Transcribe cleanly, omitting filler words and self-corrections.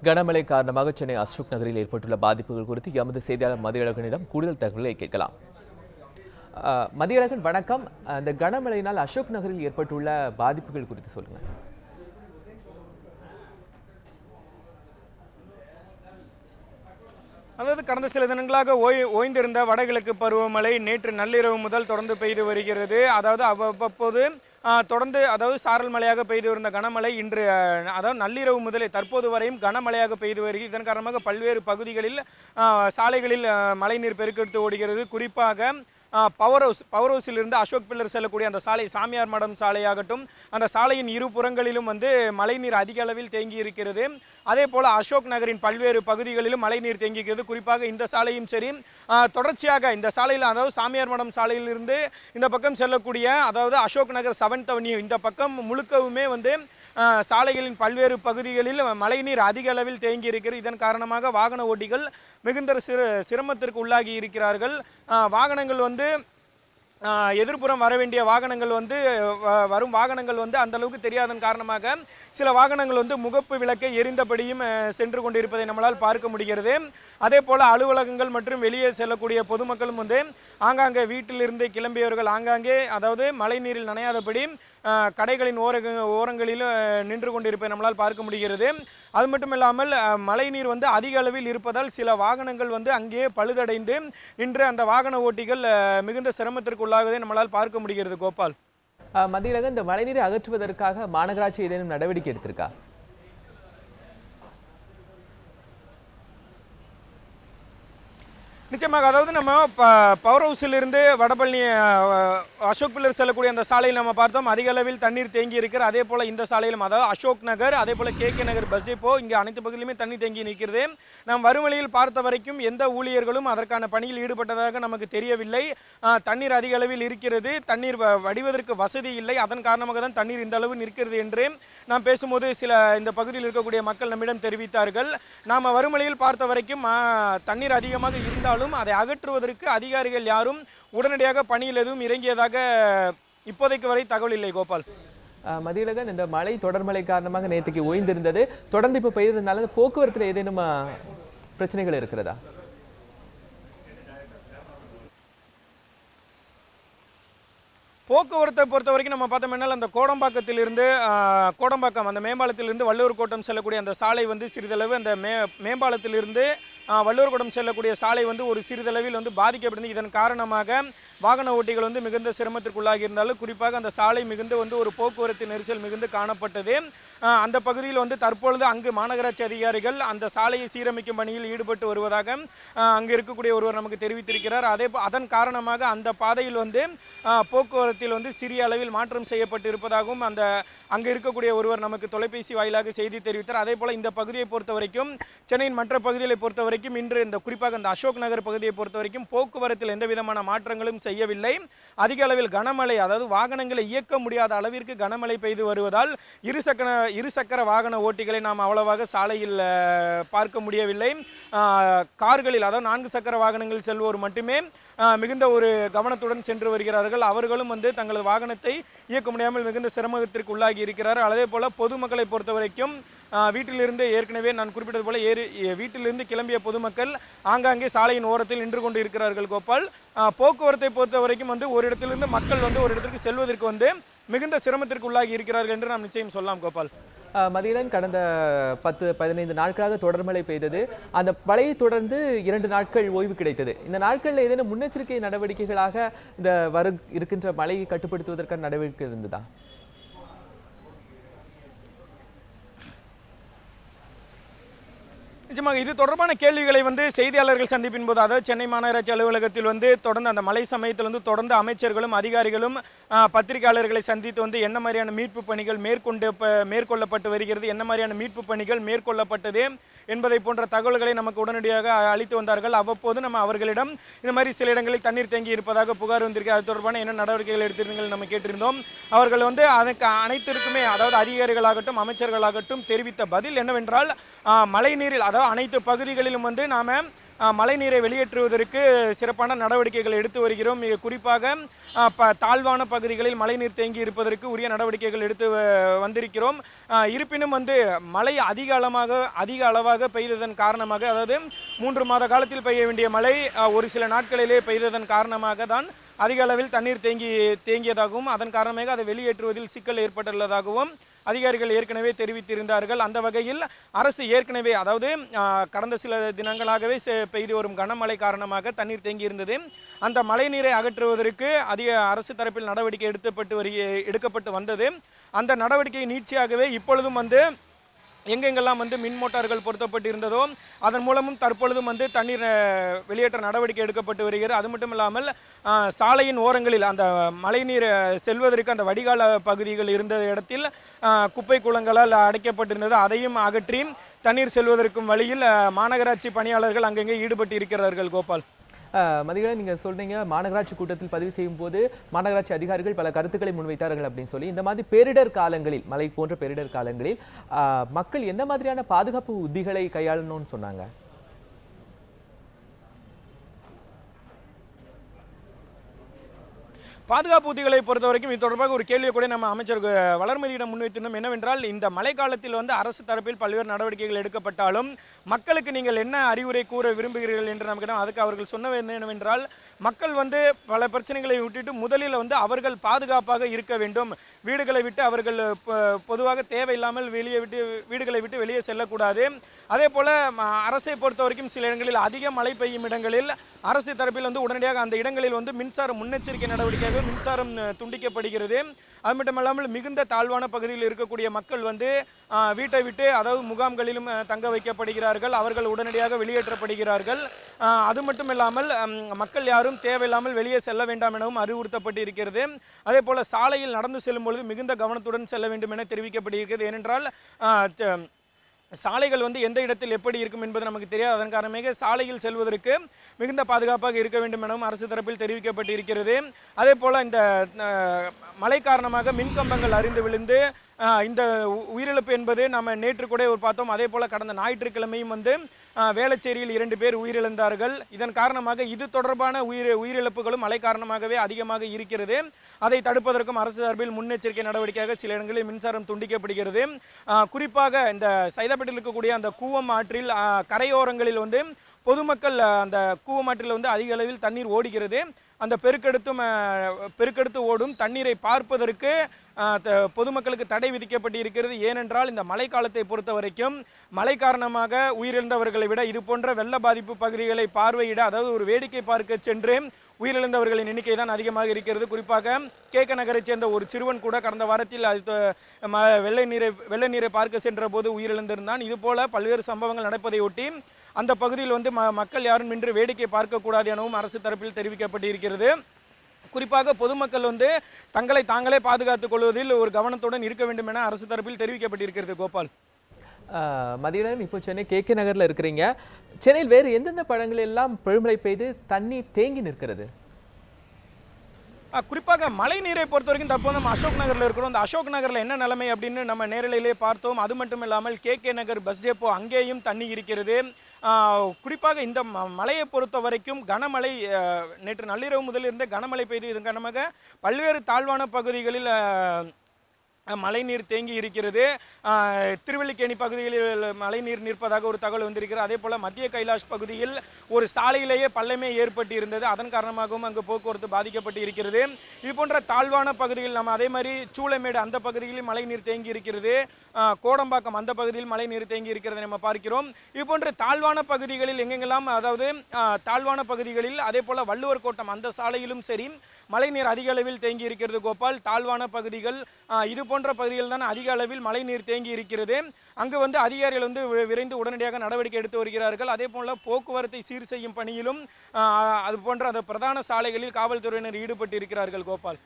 கனமழை காரணமாக சென்னை அசோக் நகரில் ஏற்பட்டுள்ள பாதிப்புகள் குறித்து எமது செய்தியாளர் மதியழகனிடம் கூடுதல் தகவல்களை கேட்கலாம். மதியழகன், வணக்கம். இந்த கனமழையினால் அசோக் நகரில் ஏற்பட்டுள்ள பாதிப்புகள் குறித்து சொல்லுங்க. அதாவது கடந்த சில தினங்களாக ஓய்ந்திருந்த வடகிழக்கு பருவமழை நேற்று நள்ளிரவு முதல் தொடர்ந்து பெய்து வருகிறது. அதாவது அவ்வப்போது தொடர்ந்து சாரல் மழையாக பெய்து வருந்த கனமழை இன்று நள்ளிரவு முதலே தற்போது வரையும் கனமழையாக பெய்து வருகிறது. இதன் காரணமாக பல்வேறு பகுதிகளில் சாலைகளில் மழைநீர் பெருக்கெடுத்து ஓடுகிறது. குறிப்பாக பவர் ஹவுஸிலிருந்து அசோக் பில்லர் செல்லக்கூடிய அந்த சாலை, சாமியார் மடம் சாலையாகட்டும், அந்த சாலையின் இரு புறங்களிலும் மழைநீர் அதிக அளவில் தேங்கி இருக்கிறது. அதே போல் அசோக் நகரின் பல்வேறு பகுதிகளிலும் மழைநீர் தேங்கிக்கிறது. குறிப்பாக இந்த சாலையும் சரி, தொடர்ச்சியாக இந்த சாலையில் சாமியார் மடம் சாலையிலிருந்து இந்த பக்கம் செல்லக்கூடிய அசோக் நகர் 7th அவென்யூ இந்த பக்கம் முழுக்கவுமே சாலைகளின் பல்வேறு பகுதிகளில் மழைநீர் அதிக அளவில் தேங்கி இருக்கிறது. இதன் காரணமாக வாகன ஓட்டிகள் மிகுந்த சிரமத்திற்கு உள்ளாகி இருக்கிறார்கள். வாகனங்கள் எதிர்ப்புறம் வர வேண்டிய வாகனங்கள் வரும் வாகனங்கள் அந்த அளவுக்கு தெரியாதன் காரணமாக சில வாகனங்கள் முகப்பு விளக்கை எரிந்தபடியும் சென்று கொண்டிருப்பதை நம்மளால் பார்க்க முடிகிறது. அதே போல் அலுவலகங்கள் மற்றும் வெளியே செல்லக்கூடிய பொதுமக்களும் ஆங்காங்கே வீட்டிலிருந்து கிளம்பியவர்கள் ஆங்காங்கே மழை நீரில் நனையாதபடி கடைகளின் ஓரங்களில் நின்று கொண்டிருப்பதை நம்மளால் பார்க்க முடிகிறது. அது மட்டும் இல்லாமல் மழை நீர் அதிக அளவில் இருப்பதால் சில வாகனங்கள் அங்கேயே பழுதடைந்து நின்று அந்த வாகன ஓட்டிகள் மிகுந்த சிரமத்திற்கு உள்ளாகுவதை நம்மளால் பார்க்க முடிகிறது. கோபால், மதியழகன், இந்த மழைநீரை அகற்றுவதற்காக மாநகராட்சி ஏதேனும் நடவடிக்கை எடுத்திருக்கா? நிச்சயமாக. நம்ம பவர் ஹவுஸிலிருந்து வடபழனி அசோக் பில்லர் செல்லக்கூடிய அந்த சாலையில் நம்ம பார்த்தோம் அதிக அளவில் தண்ணீர் தேங்கி இருக்கிற. அதே போல் இந்த சாலையிலும் அசோக் நகர், அதே போல் கே நகர் பஸ் டெப்போ, இங்கே அனைத்து பகுதியிலுமே தண்ணீர் தேங்கி நிற்கிறது. நாம் வரும் வழியில் பார்த்த வரைக்கும் எந்த ஊழியர்களும் அதற்கான பணியில் ஈடுபட்டதாக நமக்கு தெரியவில்லை. தண்ணீர் அதிக அளவில் இருக்கிறது, தண்ணீர் வடிவதற்கு வசதி இல்லை, அதன் காரணமாக தான் தண்ணீர் இந்த அளவு நிற்கிறது என்று நாம் பேசும்போது சில இந்த பகுதியில் இருக்கக்கூடிய மக்கள் நம்மிடம் தெரிவித்தார்கள். நாம் வரும் வழியில் பார்த்த வரைக்கும் தண்ணீர் அதிகமாக இருந்தாலும் அதை அகற்றுவதற்கு அதிகாரிகள் யாரும் உடனடியாக பணியில் எதுவும் இறங்கியதாக இப்போதைக்கு வரை தகவல் இல்லை. கோபால், மதியழகன், இந்த மழை தொடர்மழை காரணமாக நேற்றுக்கு ஓய்ந்திருந்தது, தொடர்ந்து இப்போ பெய்ததுனால போக்குவரத்தில் ஏதேனும் பிரச்சனைகள் இருக்கிறதா? போக்குவரத்தை பொறுத்த வரைக்கும் நம்ம பார்த்தோம்னா அந்த கோடம்பாக்கம் அந்த மேம்பாலத்திலிருந்து வள்ளுவர் கோட்டம் செல்லக்கூடிய அந்த சாலை சிறிதளவு அந்த மேம்பாலத்திலிருந்து வள்ளுவர் கோட்டம் செல்லக்கூடிய சாலை ஒரு சிறிதளவில் பாதிக்கப்பட்டது. இதன் காரணமாக வாகன ஓட்டிகள் மிகுந்த சிரமத்திற்குள்ளாகி இருந்தாலும் குறிப்பாக அந்த சாலை மிகுந்த ஒரு போக்குவரத்து நெரிசல் மிகுந்து காணப்பட்டது. அந்த பகுதியில் தற்பொழுது அங்கு மாநகராட்சி அதிகாரிகள் அந்த சாலையை சீரமைக்கும் பணியில் ஈடுபட்டு வருவதாக அங்கு இருக்கக்கூடிய ஒருவர் நமக்கு தெரிவித்திருக்கிறார். அதன் காரணமாக அந்த பாதையில் போக்குவரத்தில் சிறிய அளவில் மாற்றம் செய்யப்பட்டு இருப்பதாகவும் அங்கு இருக்கக்கூடிய ஒருவர் நமக்கு தொலைபேசி வாயிலாக செய்தி தெரிவித்தார். அதே போல இந்த பகுதியை பொறுத்த வரைக்கும், சென்னையின் மற்ற பகுதிகளை பொறுத்த வரைக்கும் இன்று இந்த குறிப்பாக இந்த அசோக் நகர் பகுதியை பொறுத்த வரைக்கும் போக்குவரத்தில் எந்த விதமான மாற்றங்களும் செய்யவில்லை. அதிக அளவில் கனமழை, வாகனங்களை இயக்க முடியாத அளவிற்கு கனமழை பெய்து வருவதால் இருசக்கர வாகன ஓட்டிகளை நாம் அவ்வளவாக சாலையில் பார்க்க முடியவில்லை. கார்களில் 4 சக்கர வாகனங்கள் செல்வோர் மட்டுமே மிகுந்த ஒரு கவனத்துடன் சென்று வருகிறார்கள். அவர்களும் தங்களது வாகனத்தை இயக்க முடியாமல் மிகுந்த சிரமத்திற்கு உள்ளாகி இருக்கிறார்கள். அதே போல பொதுமக்களை பொறுத்த வரைக்கும் வீட்டிலிருந்து ஏற்கனவே நான் குறிப்பிட்டது போல வீட்டிலிருந்து கிளம்பிய பொதுமக்கள் ஆங்காங்கே சாலையின் ஓரத்தில் நின்று கொண்டு இருக்கிறார்கள். கோபால், போக்குவரத்தை பொறுத்த வரைக்கும் ஒரு இடத்திலிருந்து மக்கள் ஒரு இடத்திற்கு செல்வதற்கு மிகுந்த சிரமத்திற்கு உள்ளாகி இருக்கிறார்கள் என்று நாம் நிச்சயம் சொல்லலாம். கோபால், மதியழகன், கடந்த 10-15 நாட்களாக தொடர்மழை பெய்தது. அந்த மழையை தொடர்ந்து 2 நாட்கள் ஓய்வு கிடைத்தது. இந்த நாட்களில் ஏதேனும் முன்னெச்சரிக்கை நடவடிக்கைகளாக இந்த இருக்கின்ற மழையை கட்டுப்படுத்துவதற்கான நடவடிக்கை இருந்ததா? நிச்சயமாக இது தொடர்பான கேள்விகளை செய்தியாளர்கள் சந்திப்பின் போது சென்னை மாநகராட்சி அலுவலகத்தில் தொடர்ந்து அந்த மழை சமயத்தில் தொடர்ந்து அமைச்சர்களும் அதிகாரிகளும் பத்திரிகையாளர்களை சந்தித்து என்ன மாதிரியான மீட்பு பணிகள் மேற்கொள்ளப்பட்டு வருகிறது, என்ன மாதிரியான மீட்பு பணிகள் மேற்கொள்ளப்பட்டது என்பதை போன்ற தகவல்களை நமக்கு உடனடியாக அளித்து வந்தார்கள். அவ்வப்போது நம்ம அவர்களிடம் இந்த மாதிரி சில இடங்களில் தண்ணீர் தேங்கி இருப்பதாக புகார் வந்திருக்கு, அது தொடர்பான என்ன நடவடிக்கைகள் எடுத்திருந்தீர்கள் நம்ம கேட்டிருந்தோம். அவர்கள் அதுக்கு அனைத்திற்குமே அதிகாரிகளாகட்டும் அமைச்சர்களாகட்டும் தெரிவித்த பதில் என்னவென்றால், மழை நீரில் அனைத்து பகுதிகளிலும் நாம மழைநீரை வெளியேற்றுவதற்கு சிறப்பான நடவடிக்கைகள் எடுத்து வருகிறோம். மிக குறிப்பாக தாழ்வான பகுதிகளில் மழைநீர் தேங்கி இருப்பதற்கு உரிய நடவடிக்கைகள் எடுத்து வந்திருக்கிறோம். இருப்பினும் மழை அதிக அளவாக பெய்ததன் காரணமாக, அதாவது 3 மாத காலத்தில் பெய்ய வேண்டிய மழை ஒரு சில நாட்களிலே பெய்ததன் காரணமாக தான் அதிக அளவில் தண்ணீர் தேங்கியதாகவும் அதன் காரணமாக அதை வெளியேற்றுவதில் சிக்கல் ஏற்பட்டுள்ளதாகவும் அதிகாரிகள் ஏற்கனவே தெரிவித்திருந்தார்கள். அந்த வகையில் அரசு ஏற்கனவே, அதாவது கடந்த சில தினங்களாகவே பெய்து வரும் கனமழை காரணமாக தண்ணீர் தேங்கியிருந்தது. அந்த மழை நீரை அகற்றுவதற்கு அரசு தரப்பில் நடவடிக்கை எடுக்கப்பட்டு வந்தது. அந்த நடவடிக்கை நீட்சியாகவே இப்பொழுதும் எங்கெங்கெல்லாம் மின் மோட்டார்கள் பொருத்தப்பட்டு இருந்ததோ அதன் மூலமும் தற்பொழுதும் தண்ணீர் வெளியேற்ற நடவடிக்கை எடுக்கப்பட்டு வருகிறது. அது மட்டும் இல்லாமல் சாலையின் ஓரங்களில் அந்த மழைநீர் செல்வதற்கு அந்த வடிகால பகுதிகள் இருந்த இடத்தில் குப்பை குளங்களால் அடைக்கப்பட்டிருந்தது. அதையும் அகற்றி தண்ணீர் செல்வதற்கும் வழியில் மாநகராட்சி பணியாளர்கள் அங்கங்கே ஈடுபட்டு இருக்கிறார்கள். கோபால், மதிகளை நீங்கள் சொல்றீங்க, மாநகராட்சி கூட்டத்தில் பதிவு செய்யும் போது மாநகராட்சி அதிகாரிகள் பல கருத்துக்களை முன்வைத்தார்கள் அப்படின்னு சொல்லி, இந்த மாதிரி பேரிடர் காலங்களில், மழை போன்ற பேரிடர் காலங்களில் மக்கள் எந்த மாதிரியான பாதுகாப்பு உத்திகளை கையாளணும்னு சொன்னாங்க? பாதுகாப்பு உத்திகளை பொறுத்த வரைக்கும் இது தொடர்பாக ஒரு கேள்வியை கூட நம்ம அமைச்சர் வளர்மதியிடம் முன்வைத்திருந்தோம். என்னவென்றால், இந்த மழை காலத்தில் அரசு தரப்பில் பல்வேறு நடவடிக்கைகள் எடுக்கப்பட்டாலும் மக்களுக்கு நீங்கள் என்ன அறிவுரை கூற விரும்புகிறீர்கள் என்று நமக்கு அதுக்கு அவர்கள் சொன்னது என்னவென்றால், மக்கள் பல பிரச்சனைகளை விட்டுட்டு முதலில் அவர்கள் பாதுகாப்பாக இருக்க வேண்டும். வீடுகளை விட்டு அவர்கள் பொதுவாக தேவையில்லாமல் வீடுகளை விட்டு வெளியே செல்லக்கூடாது. அதே போல அரசை பொறுத்த வரைக்கும் சில இடங்களில் அதிக மழை பெய்யும் இடங்களில் அரசு தரப்பில் உடனடியாக அந்த இடங்களில் மின்சாரம் முன்னெச்சரிக்கை நடவடிக்கையாக மின்சாரம் துண்டிக்கப்படுகிறது. அது மட்டுமல்லாமல் மிகுந்த தாழ்வான பகுதியில் இருக்கக்கூடிய மக்கள் வீட்டை விட்டு, அதாவது முகாம்களிலும் தங்க வைக்கப்படுகிறார்கள். அவர்கள் உடனடியாக வெளியேற்றப்படுகிறார்கள். அது மட்டும் இல்லாமல் மக்கள் யாரும் தேவையில்லாமல் வெளியே செல்ல வேண்டாம் எனவும் அறிவுறுத்தப்பட்டு இருக்கிறது. அதே போல சாலையில் நடந்து செல்லும் பொழுது மிகுந்த கவனத்துடன் செல்ல வேண்டும் என தெரிவிக்கப்படுகிறது. ஏனென்றால் சாலைகள் எந்த இடத்தில் எப்படி இருக்கும் என்பது நமக்கு தெரியாது. அதன் காரணமாக சாலையில் செல்வதற்கு மிகுந்த பாதுகாப்பாக இருக்க வேண்டும் எனவும் அரசு தரப்பில் தெரிவிக்கப்பட்டு இருக்கிறது. அதே போல இந்த மழை காரணமாக மின்கம்பங்கள் அரிந்து விழுந்து இந்த உயிரிழப்பு என்பது நம்ம நேற்று கூட பார்த்தோம். அதே போல கடந்த ஞாயிற்றுக்கிழமையும் வேளச்சேரியில் 2 பேர் உயிரிழந்தார்கள். இதன் காரணமாக இது தொடர்பான உயிரிழப்புகளும் மழை காரணமாகவே அதிகமாக இருக்கிறது. அதை தடுப்பதற்கும் அரசு சார்பில் முன்னெச்சரிக்கை நடவடிக்கையாக சில இடங்களில் மின்சாரம் துண்டிக்கப்படுகிறது. குறிப்பாக இந்த சைதாப்பேட்டையில் இருக்கக்கூடிய அந்த கூவம் ஆற்றில் கரையோரங்களில் பொதுமக்கள் அந்த கூவமாற்றில் அதிக அளவில் தண்ணீர் ஓடுகிறது. அந்த பெருக்கெடுத்து ஓடும் தண்ணீரை பார்ப்பதற்கு பொதுமக்களுக்கு தடை விதிக்கப்பட்டு இருக்கிறது. ஏனென்றால் இந்த மழை காலத்தை பொறுத்த வரைக்கும் மழை காரணமாக உயிரிழந்தவர்களை விட இது போன்ற வெள்ள பாதிப்பு பகுதிகளை பார்வையிட, அதாவது ஒரு வேடிக்கை பார்க்க சென்று உயிரிழந்தவர்களின் எண்ணிக்கை தான் அதிகமாக இருக்கிறது. குறிப்பாக கேக நகரைச் சேர்ந்த ஒரு சிறுவன் கூட கடந்த வாரத்தில் வெள்ள நீரை பார்க்க சென்ற போது உயிரிழந்திருந்தான். இதுபோல பல்வேறு சம்பவங்கள் நடப்பதை ஒட்டி அந்த பகுதியில் மக்கள் யாரும் நின்று வேடிக்கை பார்க்கக்கூடாது எனவும் அரசு தரப்பில் தெரிவிக்கப்பட்டிருக்கிறது. குறிப்பாக பொதுமக்கள் தங்களை தாங்களே பாதுகாத்துக் கொள்வதில் ஒரு கவனத்துடன் இருக்க வேண்டும் என அரசு தரப்பில் தெரிவிக்கப்பட்டிருக்கிறது. கோபால், மதியம் இப்போ சென்னை கேகே நகர்ல இருக்கிறீங்க. சென்னையில் வேறு எந்தெந்த பழங்கள் எல்லாம் பெருமழை பெய்து தண்ணீர் தேங்கி நிற்கிறது? குறிப்பாக மழை நீரை பொறுத்த வரைக்கும் தற்போது நம்ம அசோக் நகரில் இருக்கிறோம். அந்த அசோக் நகரில் என்ன நிலைமை அப்படின்னு நம்ம நேரலையிலே பார்த்தோம். அது மட்டும் இல்லாமல் கேகே நகர் பஸ் டேப்போ அங்கேயும் தண்ணி இருக்கிறது. குறிப்பாக இந்த மழையை பொறுத்த வரைக்கும் கனமழை நேற்று நள்ளிரவு முதல் இருந்த கனமழை பெய்து இதன் காரணமாக பல்வேறு தாழ்வான பகுதிகளில் மழைநீர் தேங்கி இருக்கிறது. திருவல்லிக்கேணி பகுதிகளில் மழைநீர் நிற்பதாக ஒரு தகவல் வந்திருக்கிறது. அதே போல் மத்திய கைலாஷ் பகுதியில் ஒரு சாலையிலேயே பள்ளமே ஏற்பட்டு இருந்தது. அதன் காரணமாகவும் அங்கு போக்குவரத்து பாதிக்கப்பட்டு இருக்கிறது. இது போன்ற தாழ்வான பகுதிகள் நம்ம அதே மாதிரி சூளைமேடு அந்த பகுதிகளில் மழைநீர் தேங்கி இருக்கிறது. கோடம்பாக்கம் அந்த பகுதியில் மழைநீர் தேங்கி இருக்கிறதை நம்ம பார்க்கிறோம். இது போன்ற தாழ்வான பகுதிகளில் எங்கெங்கெல்லாம், அதாவது தாழ்வான பகுதிகளில் அதே போல் வள்ளுவர் கோட்டம் அந்த சாலையிலும் சரி மழைநீர் அதிக அளவில் தேங்கி இருக்கிறது. கோபால், தாழ்வான பகுதிகள் இது போன்ற பகுதிகள் தான் அதிக அளவில் மழைநீர் தேங்கி இருக்கிறது. அங்கு அதிகாரிகள் விரைந்து உடனடியாக நடவடிக்கை எடுத்து வருகிறார்கள். அதே போல போக்குவரத்தை சீர் செய்யும் பணியிலும் அது போன்ற அந்த பிரதான சாலைகளில் காவல்துறையினர் ஈடுபட்டு இருக்கிறார்கள். கோபால்.